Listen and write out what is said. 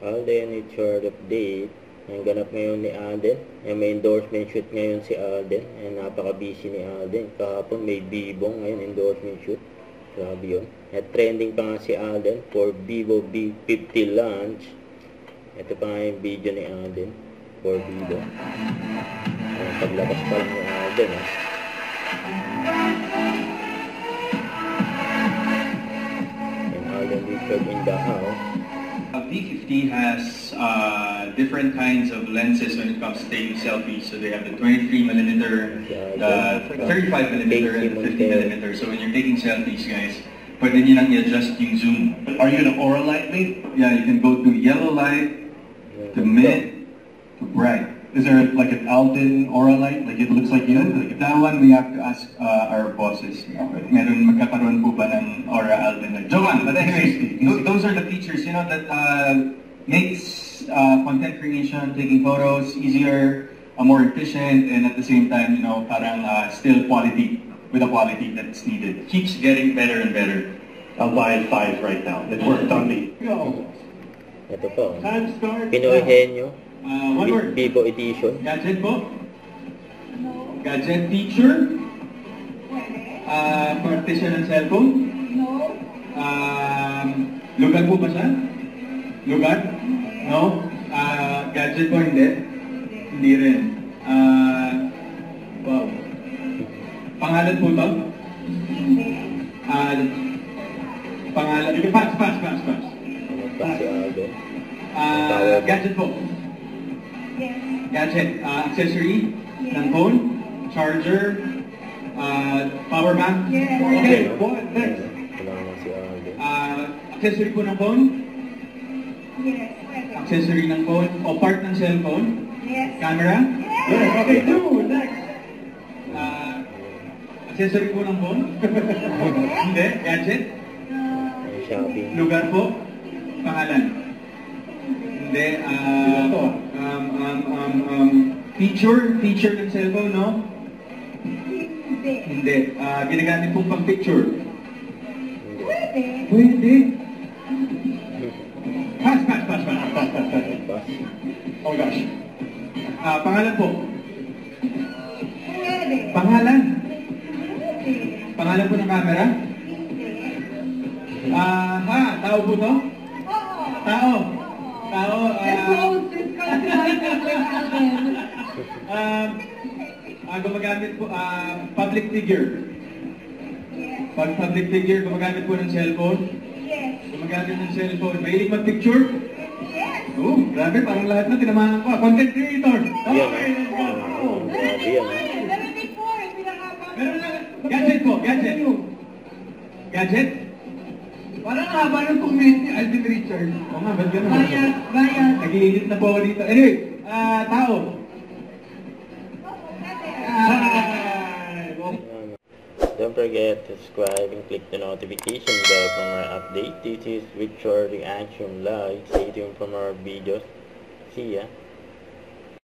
Alden, it's short update. Ang ganap ngayon ni Alden. May endorsement shoot ngayon si Alden. Napaka-busy ni Alden. Kahapon may Vivo, ngayon endorsement shoot. Grabe yun. At trending pa nga si Alden for Vivo V50 launch. Ito pa nga yung video ni Alden for Vivo. Paglabas pa lang ni Alden. And Alden Richard in the house. V50 has different kinds of lenses when it comes to taking selfies. So they have the 23mm, the 35mm, and the 50mm. So when you're taking selfies, guys, pwede nyo nang i-adjust yung zoom. Are you gonna aura light me? Yeah, you can go to yellow light, to mid, to bright. Is there like an Alden aura light? Like it looks like you? Like that one, we have to ask our bosses. Meron magkakaroon po ba ng aura Alden light? Jovan, but anyways, those are the features, you know, that makes content creation, taking photos easier, more efficient, and at the same time, you know, parang still quality, with a quality that's needed. Keeps getting better and better. I'll buy 5 right now. It worked on me. Go. Ito po. Pinoy Henyo. One word. Vivo edition. Gadget po? No. Gadget feature? Partition ng cellphone? No. Lugar po ba siya? Lugar? No. Gadget po hindi? Hindi rin. Wow. Pangalan po to? Hindi. Pangalan. Pass. Gadget po? Yes. Gadget. Accessory? Yes. Ng phone? Charger? Power bank? Yes. Okay. Next. Kailangan si Alden. Accessory po ng phone? Yes. Pwede. Accessory ng phone? O part ng cellphone? Yes. Camera? Yes. Yes. Okay, 2. Next. Accessory po ng phone? Hindi. Gadget? Shopping. Lugar po? Pangalan? Hindi. Feature ng cellphone, no? Hindi. Hindi. Ginagamit pong pang picture? Pwede. Pwede. Pass. Oh gosh. Pangalan po? Pwede. Pangalan? Pwede. Pangalan po ng camera? Hindi. Tao po to? Oo. Tao. It's close to my Alden. Gumagamit po, public figure. Yes. Pag public figure, gumagamit po ng cellphone. Yes. Gumagamit ng cellphone. Mahilig mag-picture? Yes. Grabe, parang lahat na tinamahan ko. Content creator. Okay, let's go. Grabe yan. Narinig po eh. Pinakaba. Meron na. Gadget po, gadget. Gadget? Parang haba ng comment ni Alden Richard. Oo nga, ba't gano'n? Bayad. Nag-iinit na po ako dito. Anyway, tao. Don't forget to subscribe and click the notification bell for more updates. This is Richard Reaction Live. Stay tuned for more videos. See ya.